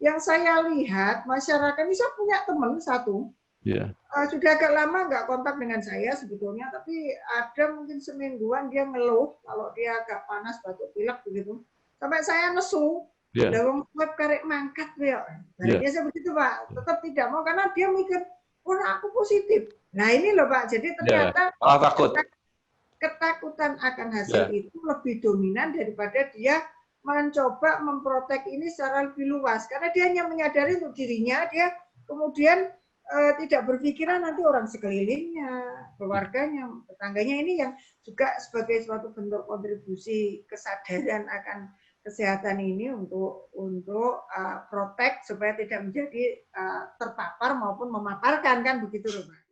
yang saya lihat masyarakat ini, saya punya teman satu, sudah agak lama nggak kontak dengan saya sebetulnya, tapi ada mungkin semingguan dia ngeluh kalau dia agak panas, batuk pilek begitu. Sampai saya nesu, dalam web karek mangkat ya. Biasa begitu Pak, tetap tidak mau karena dia mikir, oh aku positif. Nah ini loh Pak, jadi ternyata ketakutan akan hasil itu lebih dominan daripada dia mencoba memprotek ini secara lebih luas. Karena dia hanya menyadari untuk dirinya, dia kemudian tidak berpikiran nanti orang sekelilingnya, keluarganya, tetangganya. Ini yang juga sebagai suatu bentuk kontribusi kesadaran akan kesehatan ini untuk protek supaya tidak menjadi terpapar maupun memaparkan, kan begitu loh Pak.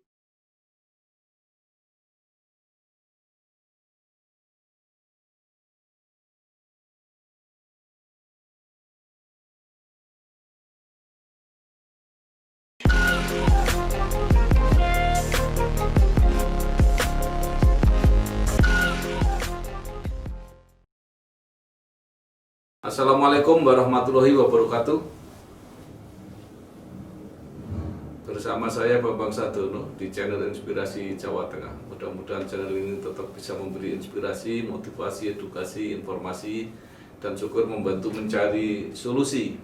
Assalamualaikum warahmatullahi wabarakatuh. Bersama saya Bambang Sadono di channel Inspirasi Jawa Tengah. Mudah-mudahan channel ini tetap bisa memberi inspirasi, motivasi, edukasi, informasi, dan syukur membantu mencari solusi.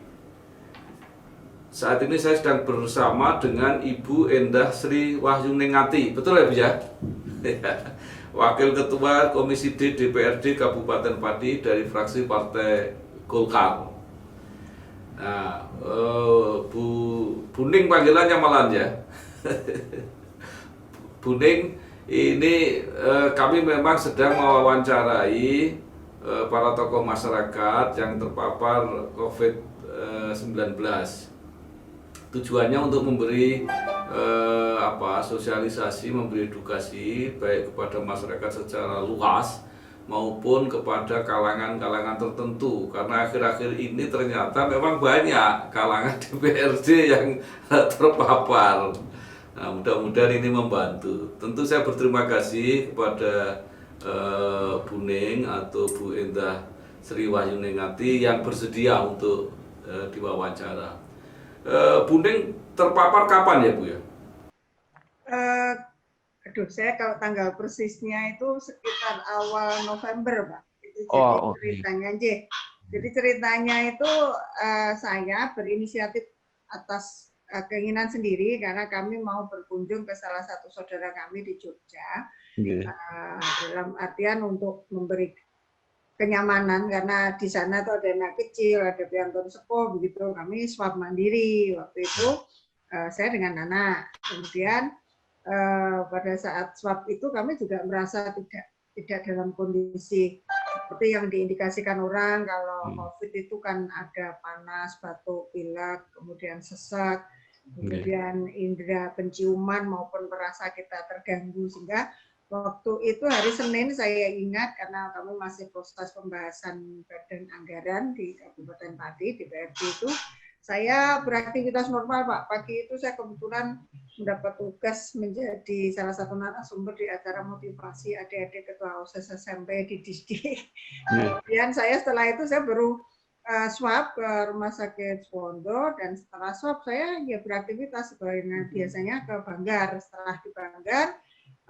Saat ini saya sedang bersama dengan Ibu Endah Sri Wahyuningati. Betul ya Bu ya? Wakil Ketua Komisi D DPRD Kabupaten Pati dari fraksi Partai Golkar. Nah, Bu Buning panggilannya malah ya. Buning, ini kami memang sedang mewawancarai para tokoh masyarakat yang terpapar COVID-19. Tujuannya untuk memberi sosialisasi, memberi edukasi baik kepada masyarakat secara luas maupun kepada kalangan-kalangan tertentu, karena akhir-akhir ini ternyata memang banyak kalangan DPRD yang terpapar. Nah, mudah-mudahan ini membantu. Tentu saya berterima kasih kepada Buning atau Bu Endah Sri Wahyuningati yang bersedia untuk diwawancara. Buning terpapar kapan ya Bu ya? Aduh, saya kalau tanggal persisnya itu sekitar awal November, Pak. Itu ceritanya aja. Jadi ceritanya itu saya berinisiatif atas keinginan sendiri karena kami mau berkunjung ke salah satu saudara kami di Jogja. Dalam artian untuk memberi kenyamanan karena di sana tuh ada anak kecil, ada piantun sepuh begitu. Kami swab mandiri waktu itu saya dengan anak. Kemudian pada saat swab itu kami juga merasa tidak dalam kondisi seperti yang diindikasikan orang kalau COVID itu kan ada panas, batuk, pilek, kemudian sesak, kemudian indera penciuman maupun merasa kita terganggu. Sehingga waktu itu hari Senin saya ingat karena kami masih proses pembahasan badan anggaran di Kabupaten Pati, DPRD itu, saya beraktivitas normal Pak. Pagi itu saya kebetulan mendapat tugas menjadi salah satu narasumber di acara motivasi adik-adik ketua OSIS SMP di Disdik. Kemudian saya setelah itu saya baru swab ke Rumah Sakit Suwondo, dan setelah swab saya ya beraktivitas sebagaimana biasanya ke Banggar. Setelah di Banggar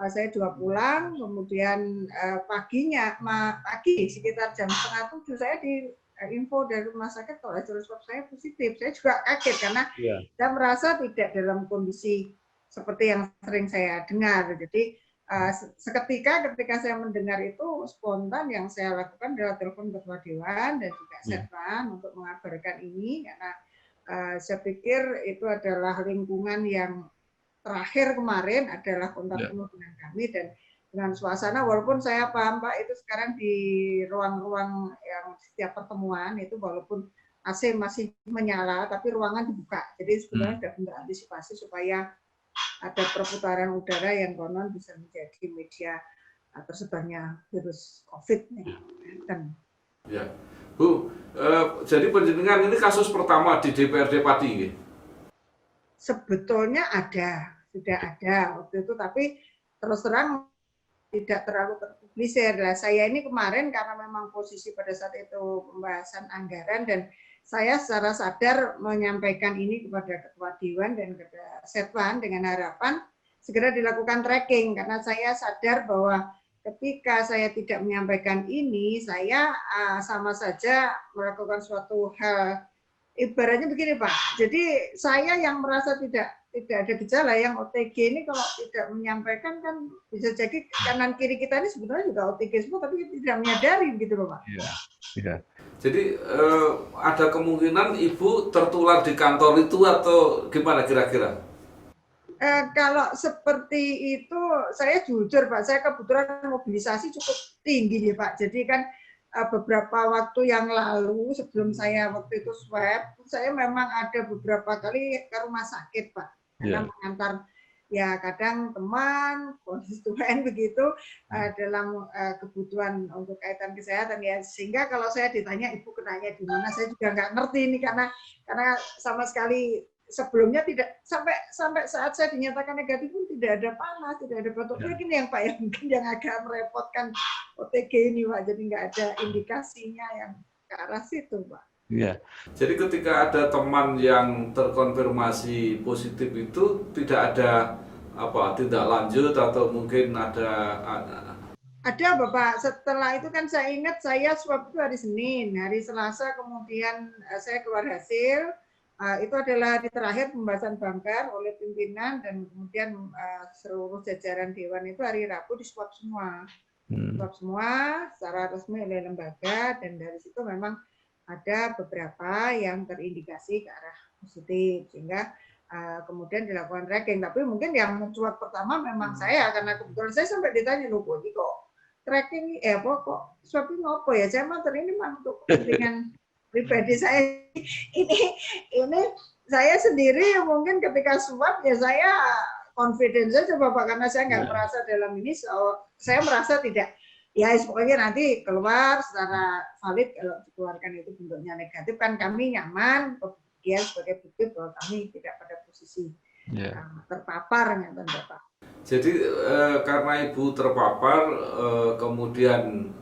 saya juga pulang, kemudian pagi sekitar jam 6:30 saya di info dari rumah sakit kalau hasil swab saya positif. Saya juga kaget karena saya merasa tidak dalam kondisi seperti yang sering saya dengar. Jadi seketika ketika saya mendengar itu, spontan yang saya lakukan adalah telepon ketua dewan dan juga setvan untuk mengabarkan ini, karena saya pikir itu adalah lingkungan yang terakhir kemarin adalah kontak penuh dengan kami dan dengan suasana, walaupun saya paham Pak itu sekarang di ruang-ruang yang setiap pertemuan itu walaupun AC masih menyala tapi ruangan dibuka, jadi sebenarnya sudah bentuk antisipasi supaya ada perputaran udara yang konon bisa menjadi media tersebarnya virus COVID. Ya, Bu, jadi penjenengan ini kasus pertama di DPRD Pati? Sebetulnya sudah ada waktu itu, tapi terus terang tidak terlalu terpublisir. Saya ini kemarin karena memang posisi pada saat itu pembahasan anggaran dan saya secara sadar menyampaikan ini kepada Ketua Dewan dan kepada Setwan dengan harapan segera dilakukan tracking, karena saya sadar bahwa ketika saya tidak menyampaikan ini, saya sama saja melakukan suatu hal, ibaratnya begini Pak, jadi saya yang merasa tidak ada gejala, yang OTG ini kalau tidak menyampaikan kan bisa jadi kanan kiri kita ini sebenarnya juga OTG semua, tapi tidak menyadari gitu loh Pak. Iya, iya. Jadi ada kemungkinan Ibu tertular di kantor itu atau gimana kira-kira? Kalau seperti itu, saya jujur Pak, saya kebetulan mobilisasi cukup tinggi nih Pak. Jadi kan beberapa waktu yang lalu sebelum saya waktu itu swab, saya memang ada beberapa kali ke rumah sakit Pak, karena mengantar ya kadang teman, konstituen begitu dalam kebutuhan untuk kaitan kesehatan ya, sehingga kalau saya ditanya Ibu kenanya di mana, saya juga nggak ngerti ini karena sama sekali sebelumnya tidak sampai saat saya dinyatakan negatif pun tidak ada panas, tidak ada batuk pilek, ini yang Pak yang mungkin yang agak merepotkan OTG ini Pak, jadi nggak ada indikasinya yang ke arah situ Pak. Iya. Jadi ketika ada teman yang terkonfirmasi positif itu tidak ada tindak lanjut atau mungkin ada Bapak, setelah itu kan saya ingat saya swab itu hari Senin, hari Selasa kemudian saya keluar hasil, itu adalah hari terakhir pembahasan banggar oleh pimpinan dan kemudian seluruh jajaran Dewan itu hari Rabu di swab semua. Swab semua secara resmi oleh lembaga, dan dari situ memang ada beberapa yang terindikasi ke arah positif, sehingga kemudian dilakukan tracking. Tapi mungkin yang swab pertama memang saya, karena kebetulan saya sampai ditanya, loh kok tracking kok swabnya apa ya, saya mah ini untuk kepentingan pribadi saya. Ini saya sendiri mungkin ketika swab ya saya confident saja Bapak, karena saya nggak merasa dalam ini, saya merasa tidak, ya pokoknya nanti keluar secara valid, kalau dikeluarkan itu bentuknya negatif kan kami nyaman, kemudian sebagai bukti bahwa kami tidak pada posisi terpapar gitu Bapak. Jadi karena Ibu terpapar, kemudian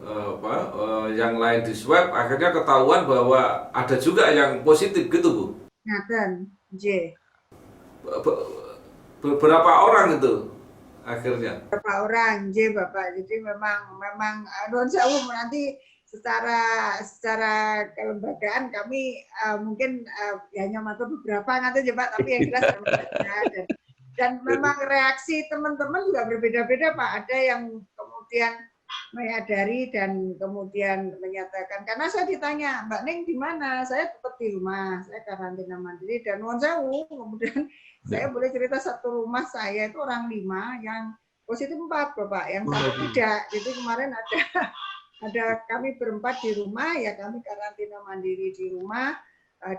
yang lain di swab, akhirnya ketahuan bahwa ada juga yang positif gitu Bu? Ngaten, J. Berapa orang itu akhirnya? Berapa orang, J Bapak. Jadi memang non sewu nanti secara kelembagaan kami mungkin hanya matur beberapa nanti Pak, tapi yang jelas dan memang reaksi teman-teman juga berbeda-beda Pak. Ada yang kemudian menyadari dan kemudian menyatakan, karena saya ditanya, Mbak Ning di mana? Saya tetap di rumah, saya karantina mandiri, dan nuwun sewu, kemudian saya boleh cerita satu rumah saya itu orang 5 yang positif 4 Bapak, yang satu tidak. Jadi kemarin ada kami berempat di rumah, ya kami karantina mandiri di rumah,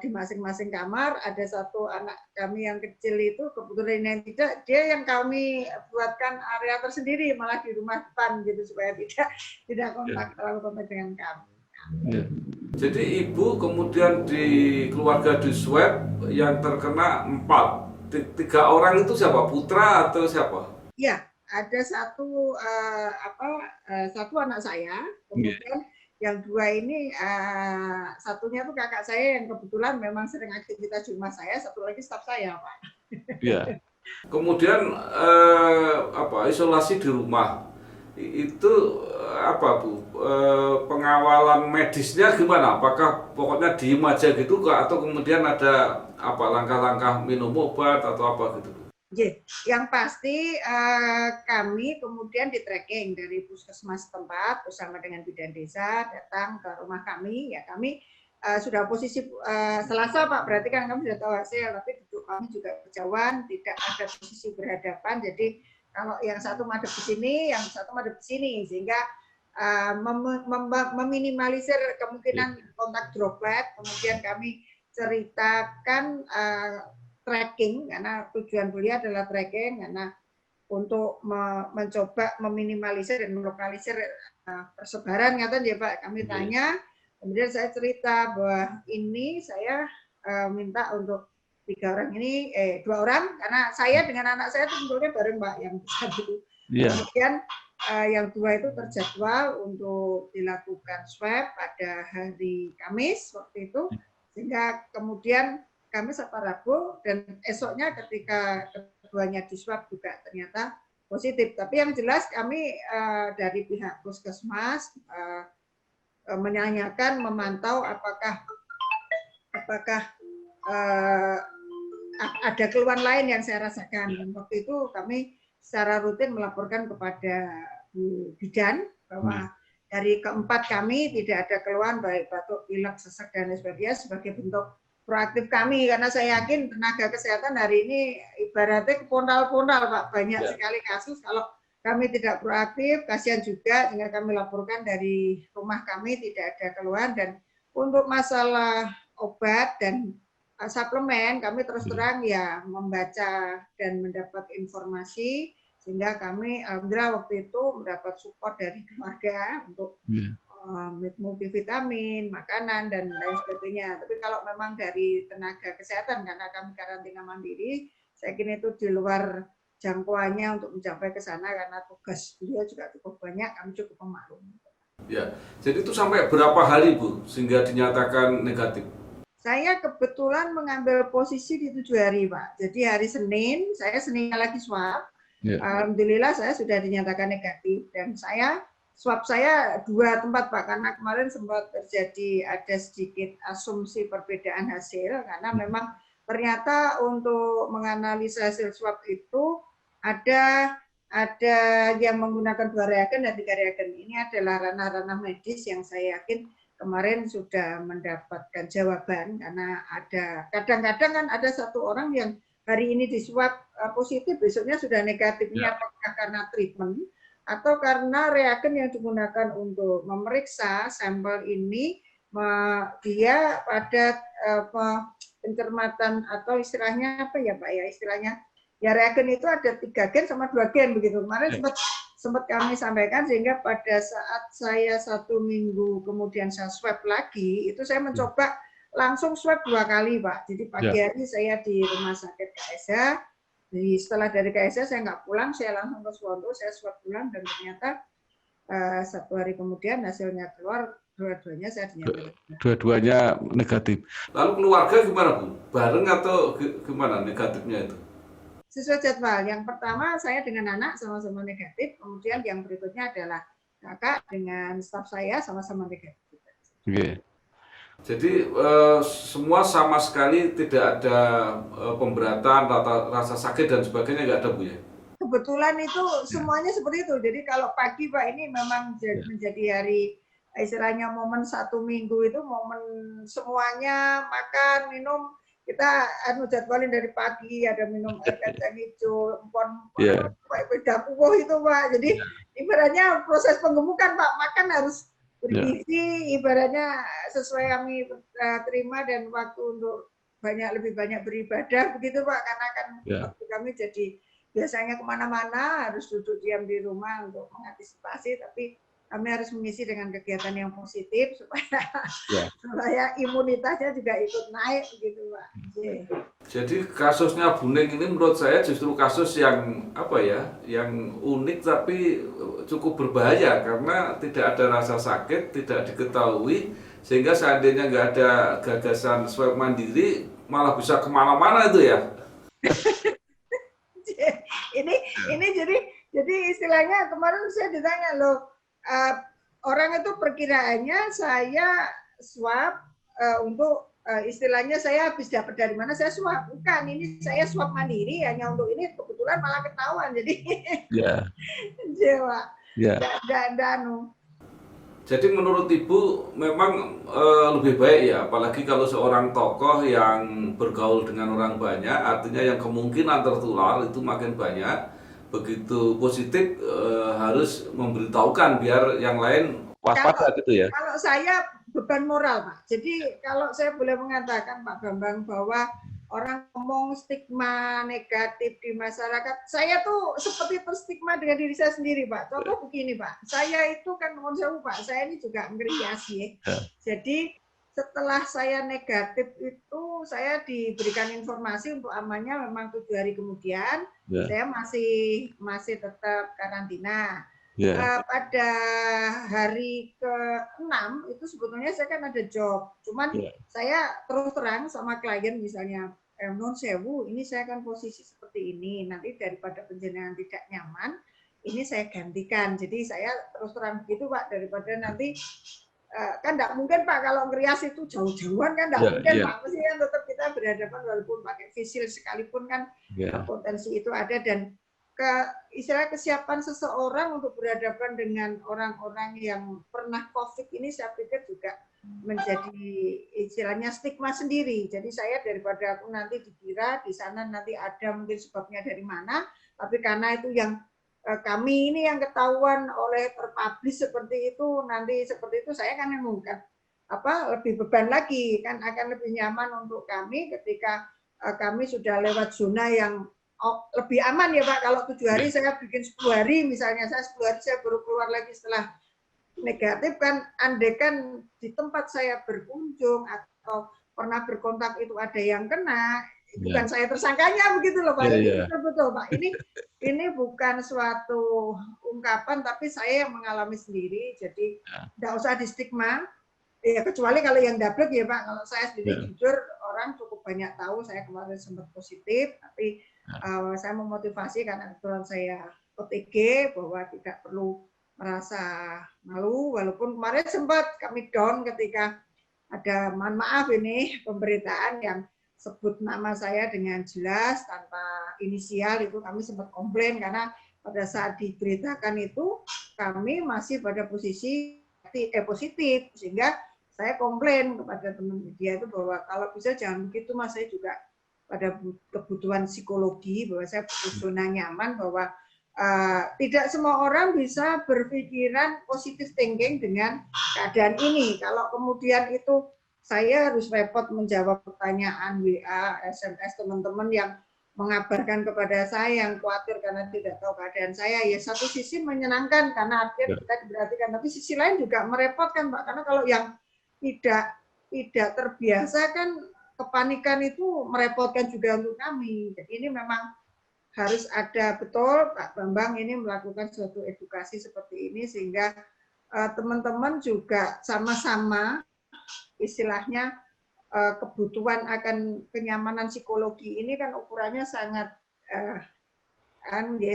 di masing-masing kamar. Ada satu anak kami yang kecil itu kebetulan yang tidak, dia yang kami buatkan area tersendiri malah di rumah depan gitu, supaya tidak terlalu kontak dengan kami. Jadi Ibu kemudian di keluarga di swab yang terkena 4, 3 orang itu siapa? Putra atau siapa? Iya, ada satu anak saya, kemudian yang 2 ini satunya tuh kakak saya yang kebetulan memang sering aktivitas di rumah saya, satu lagi staf saya Pak. Iya. Kemudian isolasi di rumah itu Bu? Pengawalan medisnya gimana? Apakah pokoknya diem aja gitu atau kemudian ada langkah-langkah minum obat atau apa gitu? Yang pasti kami kemudian di tracking dari puskesmas tempat bersama dengan bidan desa datang ke rumah kami, ya kami sudah posisi Selasa Pak, berarti kan kami sudah tahu hasil, tapi duduk kami juga berjauhan, tidak ada posisi berhadapan, jadi kalau yang satu madep di sini, yang satu madep di sini, sehingga meminimalisir kemungkinan kontak droplet. Kemudian kami ceritakan tracking, karena tujuan beliau adalah tracking, karena untuk mencoba meminimalisir dan melokalisir persebaran, ngaten ya Pak. Kami tanya, kemudian saya cerita bahwa ini saya minta untuk 3 orang ini, 2 orang, karena saya dengan anak saya itu sebetulnya bareng Pak, yang satu. Kemudian yang 2 itu terjadwal untuk dilakukan swab pada hari Kamis waktu itu, Sehingga kemudian kami Sabtu Rabu dan esoknya ketika keduanya di swab juga ternyata positif. Tapi yang jelas kami dari pihak Puskesmas menanyakan, memantau apakah ada keluhan lain yang saya rasakan. Dan waktu itu kami secara rutin melaporkan kepada Bu Bidan bahwa dari keempat kami tidak ada keluhan baik batuk, pilek, sesak dan lain sebagainya sebagai bentuk proaktif kami, karena saya yakin tenaga kesehatan hari ini ibaratnya keponal-ponal Pak, banyak sekali kasus. Kalau kami tidak proaktif, kasihan juga, sehingga kami laporkan dari rumah kami tidak ada keluhan. Dan untuk masalah obat dan suplemen, kami terus terang ya membaca dan mendapat informasi, sehingga kami alhamdulillah waktu itu mendapat support dari keluarga untuk multivitamin, makanan, dan lain sebagainya. Tapi kalau memang dari tenaga kesehatan, karena kami karantina mandiri, saya kira itu di luar jangkauannya untuk mencapai ke sana, karena tugas beliau juga cukup banyak, kami cukup memaklumi. Ya, jadi itu sampai berapa hari Bu sehingga dinyatakan negatif? Saya kebetulan mengambil posisi di 7 hari Pak. Jadi hari Senin, saya Senin lagi swab. Alhamdulillah saya sudah dinyatakan negatif, dan swab saya 2 tempat Pak, karena kemarin sempat terjadi ada sedikit asumsi perbedaan hasil, karena memang ternyata untuk menganalisa hasil swab itu ada yang menggunakan 2 reagen dan 3 reagen. Ini adalah ranah-ranah medis yang saya yakin kemarin sudah mendapatkan jawaban, karena ada kadang-kadang kan ada satu orang yang hari ini diswab positif, besoknya sudah negatif. Ini apakah karena treatment atau karena reagen yang digunakan untuk memeriksa sampel ini dia pada pencermatan atau istilahnya apa ya Pak ya, istilahnya ya reagen itu ada 3 gen sama 2 gen begitu. Kemarin sempat kami sampaikan, sehingga pada saat saya 1 minggu kemudian saya swab lagi, itu saya mencoba langsung swab 2 kali Pak. Jadi pagi hari saya di rumah sakit KSH, setelah dari KSH saya nggak pulang, saya langsung ke Suwondo, saya swab pulang, dan ternyata 1 hari kemudian hasilnya keluar, dua-duanya saya dinyatakan. Dua-duanya negatif. Lalu keluarga gimana Bu? Bareng atau gimana negatifnya itu? Sesuai jadwal. Yang pertama saya dengan anak sama-sama negatif, kemudian yang berikutnya adalah kakak dengan staf saya sama-sama negatif. Jadi semua sama sekali tidak ada pemberatan, rasa sakit dan sebagainya, nggak ada Bu ya? Kebetulan itu semuanya seperti itu. Jadi kalau pagi Pak, ini memang menjadi hari istilahnya momen 1 minggu itu momen semuanya makan, minum. Kita jadwalin dari pagi, ada minum air kacang hijau, empon, beda kukuh itu Pak. Jadi ibaratnya proses penggemukan Pak, makan harus bergizi, ibaratnya sesuai kami terima, dan waktu untuk lebih banyak beribadah begitu Pak, karena kan waktu kami jadi biasanya kemana-mana harus duduk diam di rumah untuk mengantisipasi, tapi kami harus mengisi dengan kegiatan yang positif supaya imunitasnya juga ikut naik begitu Pak. Jadi kasusnya Bu Ning ini menurut saya justru kasus yang yang unik tapi cukup berbahaya, karena tidak ada rasa sakit, tidak diketahui, sehingga seandainya nggak ada gagasan swab mandiri malah bisa kemana-mana itu ya. ini jadi istilahnya kemarin saya ditanya loh, orang itu perkiraannya saya swab untuk istilahnya saya habis dapat dari mana saya swab, bukan, ini saya swab mandiri hanya untuk ini, kebetulan malah ketahuan, jadi Jadi menurut Ibu memang lebih baik ya, apalagi kalau seorang tokoh yang bergaul dengan orang banyak, artinya yang kemungkinan tertular itu makin banyak. Begitu positif harus memberitahukan biar yang lain waspada gitu ya. Kalau saya beban moral Pak. Jadi kalau saya boleh mengatakan Pak Bambang bahwa orang ngomong stigma negatif di masyarakat, saya tuh seperti terstigma dengan diri saya sendiri Pak. Contoh begini Pak, saya itu kan mohon sewu Pak, saya ini juga mengkreasi. Jadi setelah saya negatif itu saya diberikan informasi untuk amannya memang 7 hari kemudian saya masih tetap karantina. Ya. Pada hari ke-6 itu sebetulnya saya kan ada job, cuman Ya. saya terus terang sama klien misalnya, non sewu, ini saya kan posisi seperti ini, nanti daripada penjenengan tidak nyaman, ini saya gantikan. Jadi saya terus terang begitu Pak, daripada nanti kan enggak mungkin Pak kalau ngerias itu jauh-jauhan kan enggak Ya. mungkin Ya. Pak, mesti kan tetap kita berhadapan walaupun pakai visil sekalipun kan Ya. potensi itu ada. Dan istilah kesiapan seseorang untuk berhadapan dengan orang-orang yang pernah COVID ini saya pikir juga menjadi istilahnya stigma sendiri. Jadi saya daripada aku nanti dikira di sana nanti ada mungkin sebabnya dari mana, tapi karena itu yang kami ini yang ketahuan oleh terpublish seperti itu, nanti seperti itu saya kan yang mengungkap lebih beban lagi, kan akan lebih nyaman untuk kami ketika kami sudah lewat zona yang lebih aman ya Pak. Kalau 7 hari saya bikin 10 hari misalnya, saya 10 hari saya baru keluar lagi setelah negatif kan, andekan di tempat saya berkunjung atau pernah berkontak itu ada yang kena, bukan saya tersangkanya begitu loh Pak. Jadi betul Pak, ini bukan suatu ungkapan tapi saya yang mengalami sendiri, jadi tidak usah di stigma ya, kecuali kalau yang double ya Pak. Kalau saya sendiri jujur orang cukup banyak tahu saya kemarin sempat positif, tapi saya memotivasi karena kebetulan saya OTG bahwa tidak perlu merasa malu, walaupun kemarin sempat kami down ketika ada, mohon maaf ini pemberitaan yang sebut nama saya dengan jelas tanpa inisial, itu kami sempat komplain karena pada saat diberitakan itu kami masih pada posisi positif, sehingga saya komplain kepada teman media itu bahwa kalau bisa jangan begitu Mas, saya juga pada kebutuhan psikologi bahwa saya butuh zona nyaman, bahwa tidak semua orang bisa berpikiran positive thinking dengan keadaan ini. Kalau kemudian itu saya harus repot menjawab pertanyaan WA, SMS teman-teman yang mengabarkan kepada saya yang khawatir karena tidak tahu keadaan saya, ya satu sisi menyenangkan karena artinya kita diperhatikan, tapi sisi lain juga merepotkan Pak, karena kalau yang tidak terbiasa kan kepanikan itu merepotkan juga untuk kami. Jadi ini memang harus ada betul Pak Bambang ini melakukan suatu edukasi seperti ini sehingga teman-teman juga sama-sama istilahnya kebutuhan akan kenyamanan psikologi ini kan ukurannya sangat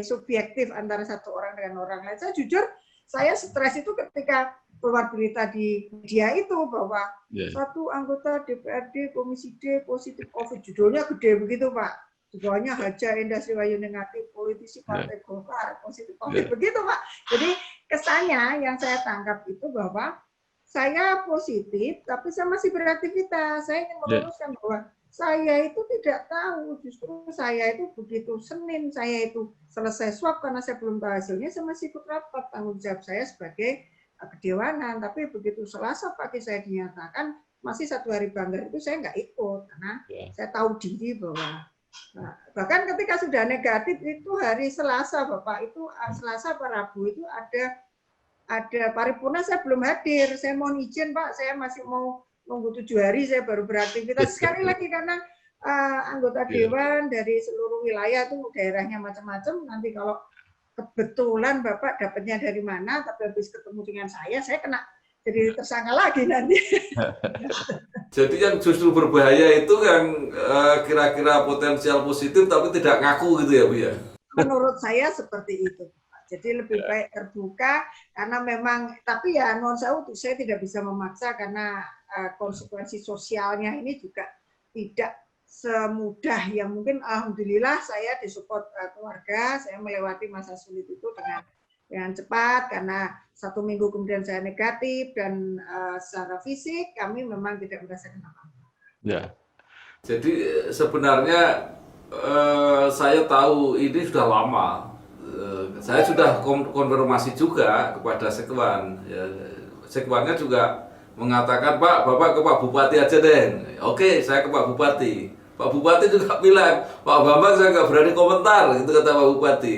subjektif antara satu orang dengan orang lain. Saya jujur saya stres itu ketika keluar berita di media itu bahwa satu anggota DPRD Komisi D positif COVID, judulnya gede begitu Pak, di bawahnya Haja Endah Sriwayu negatif, politisi Partai Golkar positif COVID, begitu Pak. Jadi kesannya yang saya tangkap itu bahwa saya positif tapi saya masih beraktivitas. Saya ingin meluruskan bahwa saya itu tidak tahu, justru saya itu begitu Senin saya itu selesai swab karena saya belum tahu hasilnya, saya masih ikut rapat, tanggung jawab saya sebagai kedewanan, tapi begitu Selasa pagi saya dinyatakan masih 1 hari banggar itu saya nggak ikut karena saya tahu diri bahwa bahkan ketika sudah negatif itu hari Selasa Bapak, itu Selasa apa Rabu itu ada paripurna saya belum hadir, saya mohon izin Pak, saya masih mau nunggu 7 hari saya baru beraktivitas sekali lagi karena anggota dewan dari seluruh wilayah itu daerahnya macam-macam, nanti kalau kebetulan Bapak dapatnya dari mana, tapi habis ketemu dengan saya kena jadi tersangka lagi nanti. Jadi yang justru berbahaya itu yang kira-kira potensial positif tapi tidak ngaku gitu ya Bu ya? Menurut saya seperti itu. Jadi lebih baik terbuka karena memang, tapi ya non saya tidak bisa memaksa karena konsekuensi sosialnya ini juga tidak semudah yang mungkin. Alhamdulillah saya disupport keluarga, saya melewati masa sulit itu dengan cepat karena 1 minggu kemudian saya negatif dan secara fisik kami memang tidak merasakan apa-apa. Ya. Jadi sebenarnya saya tahu ini sudah lama. Saya sudah konfirmasi juga kepada Sekwan. Sekwannya juga mengatakan Pak, Bapak ke Pak Bupati aja deh. Oke, saya ke Pak Bupati. Pak Bupati juga bilang, Pak Bambang saya nggak berani komentar, itu kata Pak Bupati.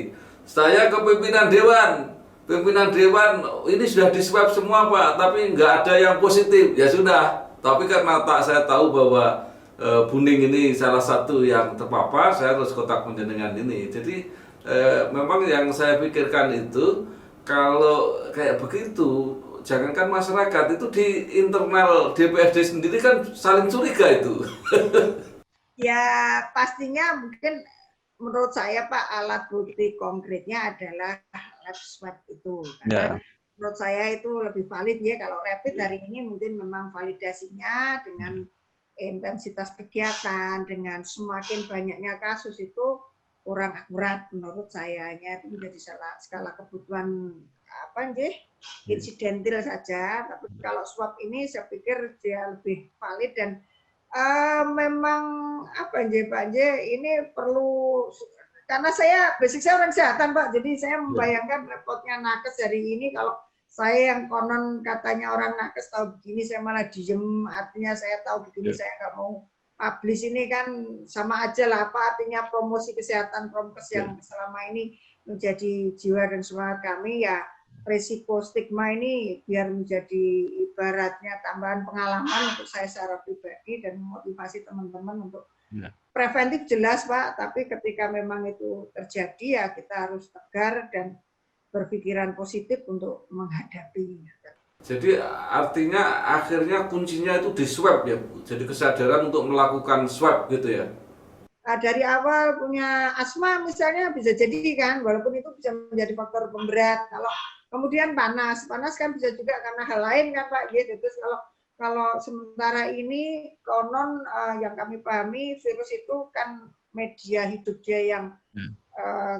Saya ke pimpinan dewan ini sudah diswab semua Pak, tapi nggak ada yang positif. Ya sudah, tapi karena saya tahu bahwa Buning ini salah satu yang terpapar, saya harus kontak dengan ini. Jadi memang yang saya pikirkan itu kalau kayak begitu, jangankan masyarakat, itu di internal DPRD sendiri kan saling curiga itu. Ya pastinya mungkin menurut saya Pak alat bukti konkretnya adalah lab swab itu karena Ya, menurut saya itu lebih valid ya kalau rapid hari ini mungkin memang validasinya dengan intensitas kegiatan dengan semakin banyaknya kasus itu kurang akurat menurut saya ya itu menjadi skala kebutuhan apa nih insidentil saja tapi kalau swab ini saya pikir dia lebih valid dan memang apa Pak J ini perlu karena basic saya orang kesehatan Pak, jadi saya membayangkan repotnya nakes hari ini kalau saya yang konon katanya orang nakes tahu begini saya malah diem, artinya saya tahu begini saya nggak mau publish ini kan sama aja lah apa artinya promosi kesehatan promkes yang selama ini menjadi jiwa dan semangat kami ya risiko stigma ini biar menjadi ibaratnya tambahan pengalaman untuk saya secara pribadi dan memotivasi teman-teman untuk preventif jelas Pak, tapi ketika memang itu terjadi ya kita harus tegar dan berpikiran positif untuk menghadapinya. Jadi artinya akhirnya kuncinya itu di swab ya Bu. Jadi kesadaran untuk melakukan swab gitu ya. Dari awal punya asma misalnya bisa jadi kan, walaupun itu bisa menjadi faktor pemberat. Kalau kemudian panas kan bisa juga karena hal lain kan Pak. Gitu. Terus kalau sementara ini konon yang kami pahami virus itu kan media hidup dia yang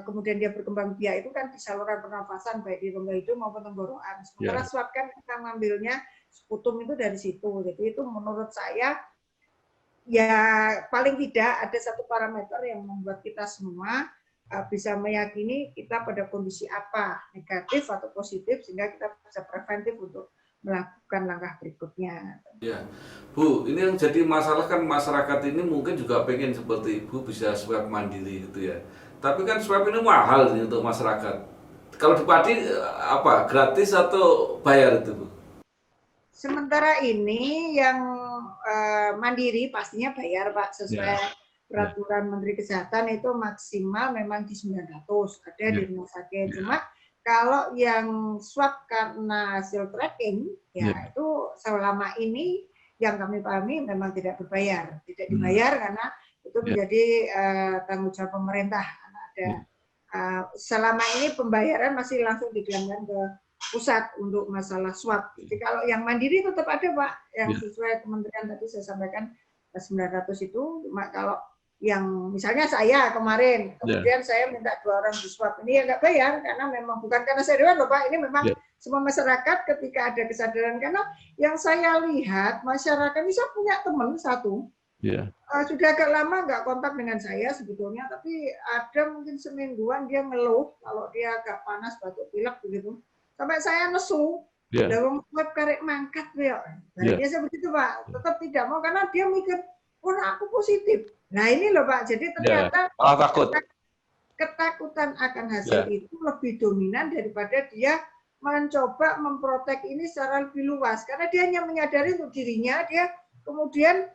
kemudian dia berkembang biak itu kan di saluran pernafasan baik di rongga hidung maupun tenggorokan. Sementara swab kan kita ngambilnya sputum itu dari situ. Jadi itu menurut saya ya paling tidak ada satu parameter yang membuat kita semua bisa meyakini kita pada kondisi apa, negatif atau positif, sehingga kita bisa preventif untuk melakukan langkah berikutnya. Ya, Bu, ini yang jadi masalah kan masyarakat ini mungkin juga pengen seperti Ibu bisa swab mandiri gitu ya. Tapi kan swab ini mahal nih untuk masyarakat. Kalau di Pati apa gratis atau bayar itu Bu? Sementara ini yang mandiri pastinya bayar Pak sesuai peraturan Menteri Kesehatan itu maksimal memang di 900 ada di rumah sakit. Cuma kalau yang swab karena hasil tracking ya itu selama ini yang kami pahami memang tidak berbayar, tidak dibayar karena itu menjadi tanggung jawab pemerintah. Karena ada selama ini pembayaran masih langsung digelangkan ke pusat untuk masalah swab. Jadi kalau yang mandiri tetap ada Pak, yang sesuai kementerian tadi saya sampaikan 900 itu. Cuma kalau yang misalnya saya kemarin, kemudian saya minta 2 orang di swab, ini ya nggak bayar karena memang bukan karena saya doang loh Pak, ini memang semua masyarakat ketika ada kesadaran karena yang saya lihat masyarakat ini saya punya teman satu. Sudah agak lama nggak kontak dengan saya sebetulnya, tapi ada mungkin semingguan dia ngeluh kalau dia agak panas batuk pilek begitu. Sampai saya nesu, dalam web karek mangkat ya. Biasanya begitu Pak, tetap tidak mau karena dia mikir, oh aku positif. Nah ini loh Pak, jadi ternyata ketakutan akan hasil itu lebih dominan daripada dia mencoba memprotek ini secara lebih luas. Karena dia hanya menyadari untuk dirinya, dia kemudian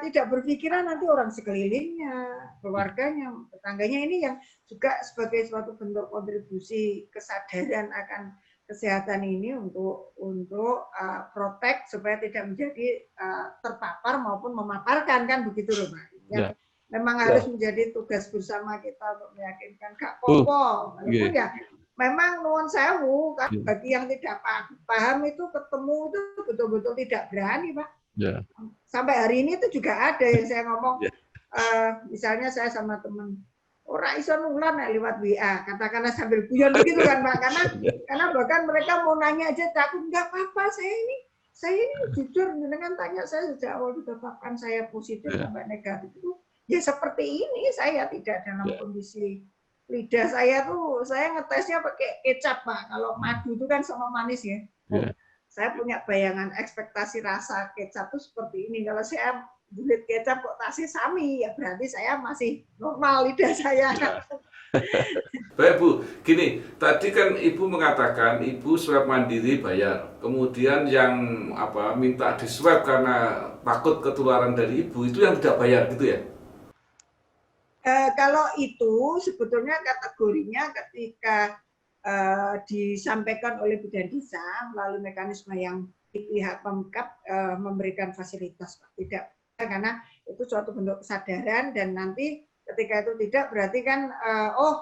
tidak berpikiran nanti orang sekelilingnya, keluarganya, tetangganya ini yang juga sebagai suatu bentuk kontribusi kesadaran akan kesehatan ini untuk protek supaya tidak menjadi terpapar maupun memaparkan kan begitu loh Pak. Ya, memang harus menjadi tugas bersama kita untuk meyakinkan Kak Popo. Walaupun ya memang nuwun sewu kan bagi yang tidak paham itu ketemu itu betul-betul tidak berani Pak. Sampai hari ini itu juga ada yang saya ngomong misalnya saya sama teman orang iso nulan lewat WA, katakanlah sambil guyon begitu kan Pak, karena bahkan mereka mau nanya aja takut nggak apa-apa saya ini jujur dengan tanya saya sejak awal ditetapkan saya positif sampai negatif itu ya seperti ini saya tidak dalam kondisi lidah saya tuh saya ngetesnya pakai kecap Pak, kalau madu itu kan sama manis ya. Saya punya bayangan ekspektasi rasa kecap itu seperti ini. Kalau saya bulit kecap kok tasnya sami, ya berarti saya masih normal lidah saya. Baik Bu, gini, tadi kan Ibu mengatakan Ibu swab mandiri bayar. Kemudian yang minta di swab karena takut ketularan dari Ibu itu yang tidak bayar gitu ya? Kalau itu sebetulnya kategorinya ketika disampaikan oleh Bidan Desa melalui mekanisme yang pihak Pemkab memberikan fasilitas, Pak. Tidak, karena itu suatu bentuk kesadaran, dan nanti ketika itu tidak berarti kan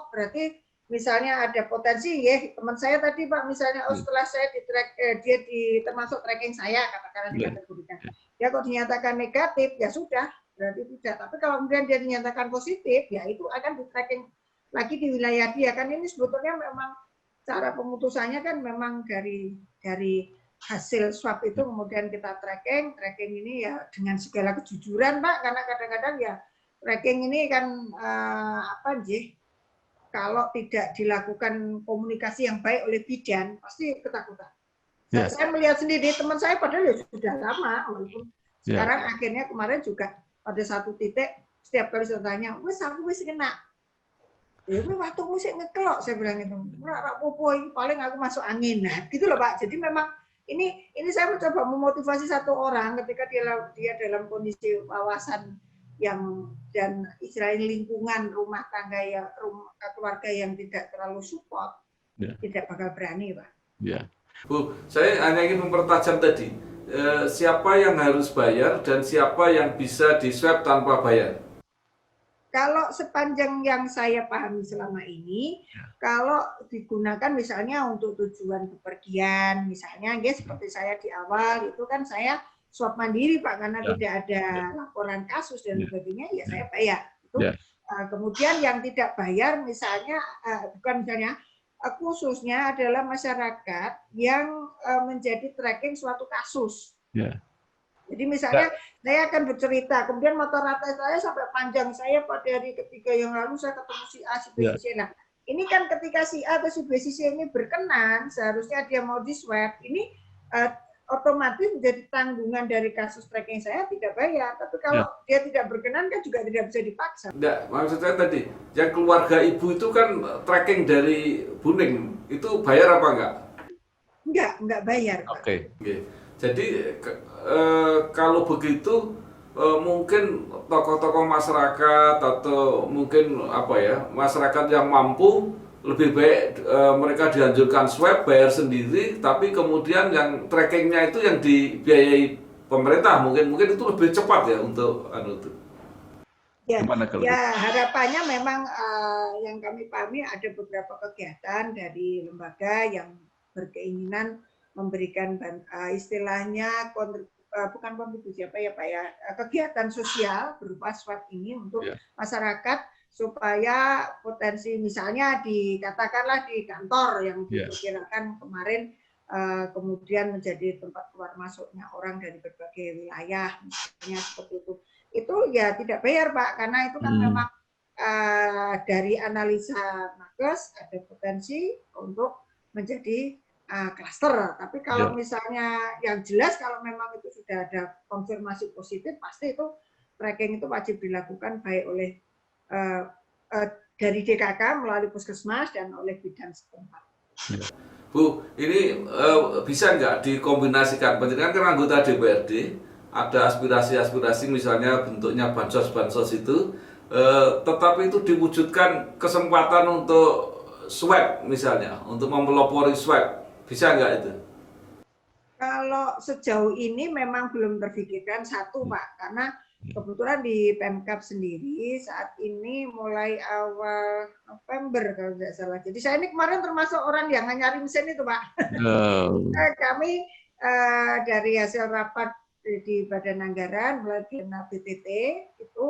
berarti misalnya ada potensi ya teman saya tadi Pak, misalnya setelah saya dia termasuk tracking saya, katakanlah dikategorikan, ya kok dinyatakan negatif ya sudah berarti tidak, tapi kalau kemudian dia dinyatakan positif ya itu akan di tracking lagi di wilayah dia. Kan ini sebetulnya memang cara pemutusannya kan memang dari hasil swab itu kemudian kita tracking ini ya dengan segala kejujuran Pak, karena kadang-kadang ya tracking ini kan kalau tidak dilakukan komunikasi yang baik oleh bidan pasti ketakutan. Saya melihat sendiri teman saya padahal ya sudah lama, walaupun sekarang akhirnya kemarin juga pada satu titik setiap kali saya tanya, aku wis kena. Ya waktu musik ngekelok, saya bilang itu, paling aku masuk angin. Nah, gitu loh Pak. Jadi memang ini saya mencoba memotivasi satu orang ketika dia dalam kondisi wawasan yang dan istilahnya lingkungan rumah tangga keluarga yang tidak terlalu support, tidak bakal berani Pak. Bu, saya hanya ingin mempertajam tadi, siapa yang harus bayar dan siapa yang bisa di swab tanpa bayar? Kalau sepanjang yang saya pahami selama ini, kalau digunakan misalnya untuk tujuan bepergian, misalnya, seperti saya di awal itu kan saya swab mandiri Pak, karena tidak ada laporan kasus dan sebagainya, ya saya bayar. Itu. Kemudian yang tidak bayar, misalnya khususnya adalah masyarakat yang menjadi tracking suatu kasus. Jadi misalnya saya akan bercerita, kemudian mata rantai saya sampai panjang, saya pada hari ketiga yang lalu saya ketemu si A, si B, si C. Nah, ini kan ketika si A atau si B, si C ini berkenan, seharusnya dia mau di swab, ini otomatis menjadi tanggungan dari kasus tracking saya tidak bayar. Tapi kalau dia tidak berkenan kan juga tidak bisa dipaksa. Enggak, maksud saya tadi, yang keluarga ibu itu kan tracking dari Buning, itu bayar apa enggak? Enggak bayar. Oke. Jadi kalau begitu mungkin tokoh-tokoh masyarakat atau mungkin masyarakat yang mampu lebih baik mereka dianjurkan swab bayar sendiri, tapi kemudian yang trackingnya itu yang dibiayai pemerintah, mungkin itu lebih cepat ya untuk itu. Ya harapannya memang yang kami pahami ada beberapa kegiatan dari lembaga yang berkeinginan memberikan istilahnya bukan kontribusi kegiatan sosial berupa swab ini untuk masyarakat supaya potensi misalnya dikatakanlah di kantor yang diperkirakan kemarin kemudian menjadi tempat keluar masuknya orang dari berbagai wilayah misalnya seperti itu ya tidak bayar Pak, karena itu kan memang dari analisa nakes ada potensi untuk menjadi klaster. Tapi kalau misalnya yang jelas kalau memang itu sudah ada konfirmasi positif, pasti itu tracking itu wajib dilakukan baik oleh dari DKK melalui puskesmas dan oleh bidan setempat. Bu, ini bisa nggak dikombinasikan? Penjagaan kan anggota DPRD, ada aspirasi-aspirasi misalnya bentuknya bansos-bansos itu, tetapi itu diwujudkan kesempatan untuk swab misalnya, untuk mempelopori swab. Bisa nggak itu? Kalau sejauh ini memang belum terpikirkan satu Pak, karena kebetulan di Pemkab sendiri saat ini mulai awal November kalau tidak salah. Jadi saya ini kemarin termasuk orang yang nyari mesin itu Pak. Kami dari hasil rapat di Badan Anggaran melalui BTT itu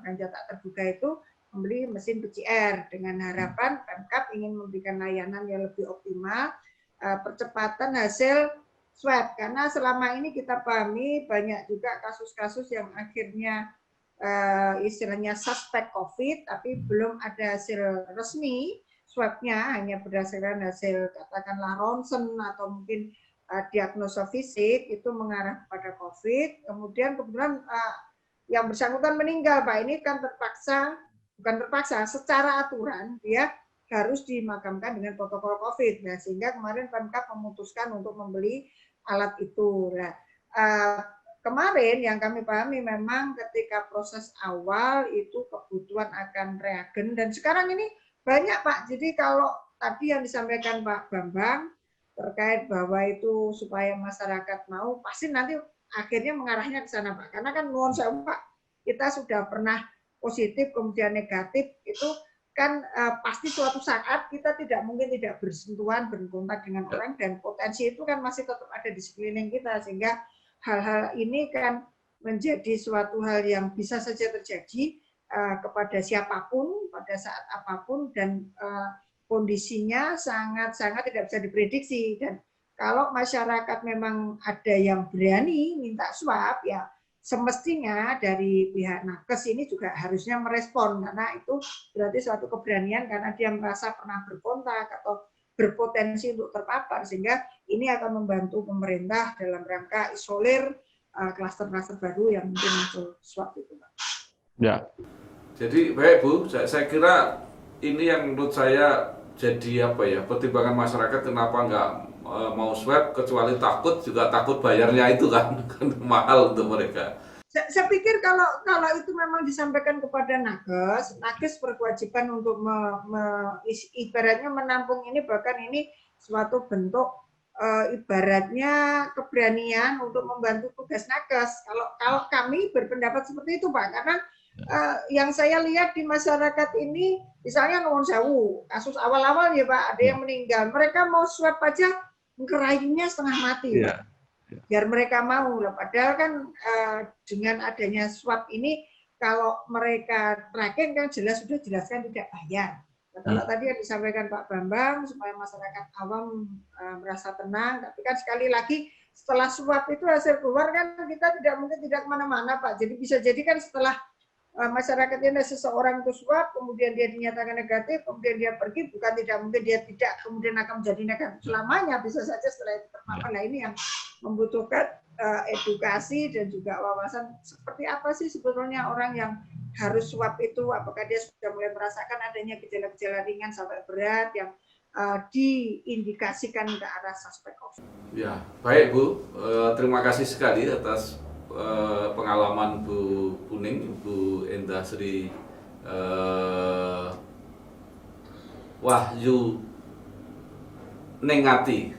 belanja tak terbuka itu membeli mesin PCR dengan harapan Pemkab ingin memberikan layanan yang lebih optimal, percepatan hasil swab, karena selama ini kita pahami banyak juga kasus-kasus yang akhirnya istilahnya suspek COVID, tapi belum ada hasil resmi swabnya, hanya berdasarkan hasil katakanlah ronsen atau mungkin diagnosa fisik itu mengarah pada COVID. Kemudian kebetulan yang bersangkutan meninggal Pak, ini kan bukan terpaksa, secara aturan dia harus dimakamkan dengan protokol COVID. Nah, sehingga kemarin Pemkab memutuskan untuk membeli alat itu. Nah, kemarin yang kami pahami memang ketika proses awal itu kebutuhan akan reagen dan sekarang ini banyak Pak. Jadi kalau tadi yang disampaikan Pak Bambang terkait bahwa itu supaya masyarakat mau, pasti nanti akhirnya mengarahnya ke sana Pak. Karena kan nuwun sewu Pak, kita sudah pernah positif kemudian negatif, itu kan pasti suatu saat kita tidak mungkin tidak bersentuhan, berkontak dengan orang, dan potensi itu kan masih tetap ada di sekeliling kita, sehingga hal-hal ini kan menjadi suatu hal yang bisa saja terjadi kepada siapapun pada saat apapun, dan kondisinya sangat-sangat tidak bisa diprediksi. Dan kalau masyarakat memang ada yang berani minta swab, ya semestinya dari pihak nakes ini juga harusnya merespon, karena itu berarti suatu keberanian karena dia merasa pernah berkontak atau berpotensi untuk terpapar, sehingga ini akan membantu pemerintah dalam rangka isolir klaster-klaster baru yang mungkin muncul swab itu. Ya. Jadi baik Bu, saya kira ini yang menurut saya jadi apa ya, pertimbangan masyarakat kenapa nggak mau swab, kecuali takut bayarnya itu kan mahal untuk mereka. Saya pikir kalau itu memang disampaikan kepada nakes berkewajiban untuk ibaratnya menampung ini, bahkan ini suatu bentuk ibaratnya keberanian untuk membantu tugas nakes. Kalau kami berpendapat seperti itu Pak, karena yang saya lihat di masyarakat ini, misalnya nuwun sewu, kasus awal-awal ya Pak, ada yang meninggal, mereka mau swab aja ngerayunya setengah mati. Yeah. Biar mereka mau lah. Padahal kan dengan adanya swab ini, kalau mereka tracking kan sudah jelaskan tidak bayar. Nah, kalau tadi yang disampaikan Pak Bambang supaya masyarakat awam merasa tenang, tapi kan sekali lagi setelah swab itu hasil keluar kan kita tidak mungkin tidak kemana-mana Pak. Jadi bisa jadi kan setelah masyarakat ini seseorang itu swab, kemudian dia dinyatakan negatif, kemudian dia pergi, bukan tidak mungkin dia tidak kemudian akan menjadi negatif selamanya, bisa saja setelah itu terpapar. Nah ini yang membutuhkan edukasi dan juga wawasan seperti apa sih sebetulnya orang yang harus swab itu, apakah dia sudah mulai merasakan adanya gejala-gejala ringan sampai berat yang diindikasikan ke arah suspek COVID. Ya, baik Bu, terima kasih sekali atas pengalaman Bu Puning, Bu Endah Sri Wahyu Nengati,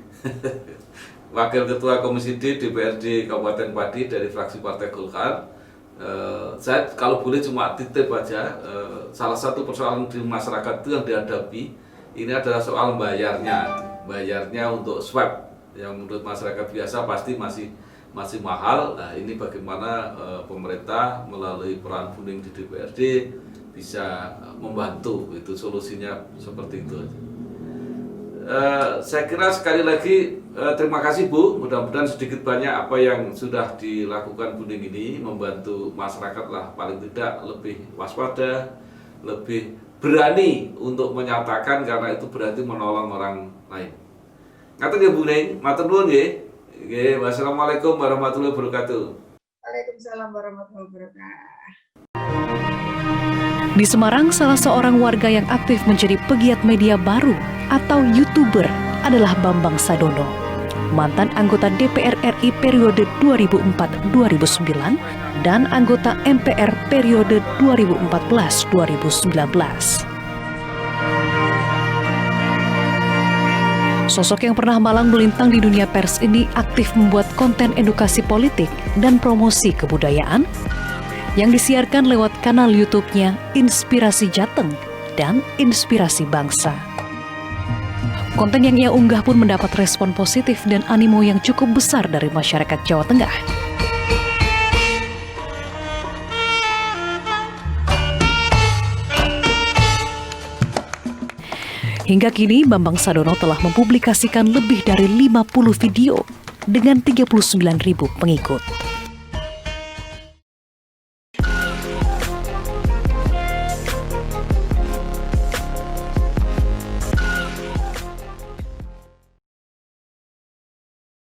Wakil Ketua Komisi D DPRD Kabupaten Pati dari fraksi Partai Golkar. Saya kalau boleh cuma titip aja, salah satu persoalan di masyarakat itu yang dihadapi ini adalah soal bayarnya untuk swab, yang menurut masyarakat biasa pasti masih mahal. Nah ini bagaimana pemerintah melalui peran Puning di DPRD bisa membantu, itu solusinya seperti itu. Saya kira sekali lagi terima kasih Bu, mudah-mudahan sedikit banyak apa yang sudah dilakukan Puning ini membantu masyarakat lah, paling tidak lebih waspada, lebih berani untuk menyatakan, karena itu berarti menolong orang lain. Ngaten ya Bu Ning, matur nuwun nggih. Oke, wassalamualaikum warahmatullahi wabarakatuh. Waalaikumsalam warahmatullahi wabarakatuh. Di Semarang, salah seorang warga yang aktif menjadi pegiat media baru atau YouTuber adalah Bambang Sadono, mantan anggota DPR RI periode 2004-2009 dan anggota MPR periode 2014-2019. Sosok yang pernah malang melintang di dunia pers ini aktif membuat konten edukasi politik dan promosi kebudayaan yang disiarkan lewat kanal YouTube-nya Inspirasi Jateng dan Inspirasi Bangsa. Konten yang ia unggah pun mendapat respon positif dan animo yang cukup besar dari masyarakat Jawa Tengah. Hingga kini, Bambang Sadono telah mempublikasikan lebih dari 50 video dengan 39.000 pengikut.